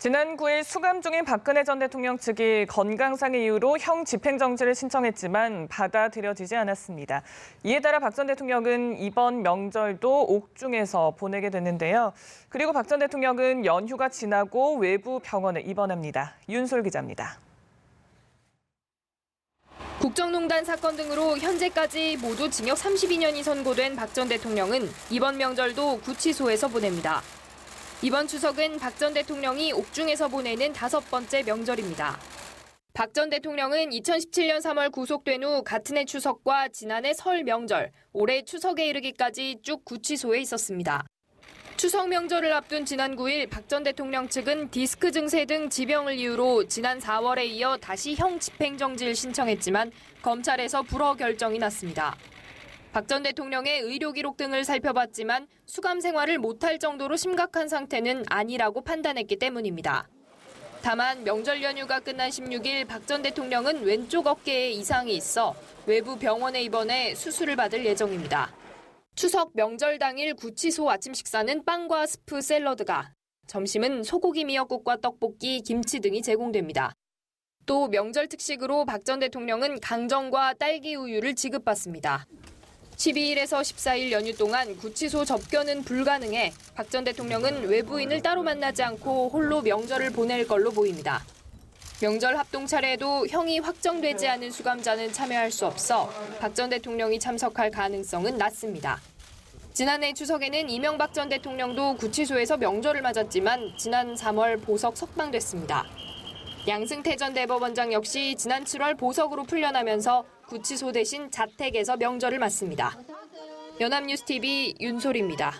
지난 9일 수감 중인 박근혜 전 대통령 측이 건강상의 이유로 형 집행정지를 신청했지만 받아들여지지 않았습니다. 이에 따라 박 전 대통령은 이번 명절도 옥중에서 보내게 됐는데요. 그리고 박 전 대통령은 연휴가 지나고 외부 병원에 입원합니다. 윤솔 기자입니다. 국정농단 사건 등으로 현재까지 모두 징역 32년이 선고된 박 전 대통령은 이번 명절도 구치소에서 보냅니다. 이번 추석은 박 전 대통령이 옥중에서 보내는 5번째 명절입니다. 박 전 대통령은 2017년 3월 구속된 후 같은 해 추석과 지난해 설 명절, 올해 추석에 이르기까지 쭉 구치소에 있었습니다. 추석 명절을 앞둔 지난 9일 박 전 대통령 측은 디스크 증세 등 지병을 이유로 지난 4월에 이어 다시 형 집행정지를 신청했지만 검찰에서 불허 결정이 났습니다. 박 전 대통령의 의료 기록 등을 살펴봤지만 수감 생활을 못할 정도로 심각한 상태는 아니라고 판단했기 때문입니다. 다만 명절 연휴가 끝난 16일 박 전 대통령은 왼쪽 어깨에 이상이 있어 외부 병원에 입원해 수술을 받을 예정입니다. 추석 명절 당일 구치소 아침 식사는 빵과 스프 샐러드가, 점심은 소고기 미역국과 떡볶이, 김치 등이 제공됩니다. 또 명절 특식으로 박 전 대통령은 강정과 딸기 우유를 지급받습니다. 12일에서 14일 연휴 동안 구치소 접견은 불가능해 박 전 대통령은 외부인을 따로 만나지 않고 홀로 명절을 보낼 걸로 보입니다. 명절 합동 차례에도 형이 확정되지 않은 수감자는 참여할 수 없어 박 전 대통령이 참석할 가능성은 낮습니다. 지난해 추석에는 이명박 전 대통령도 구치소에서 명절을 맞았지만 지난 3월 보석 석방됐습니다. 양승태 전 대법원장 역시 지난 7월 보석으로 풀려나면서 구치소 대신 자택에서 명절을 맞습니다. 연합뉴스TV 윤솔입니다.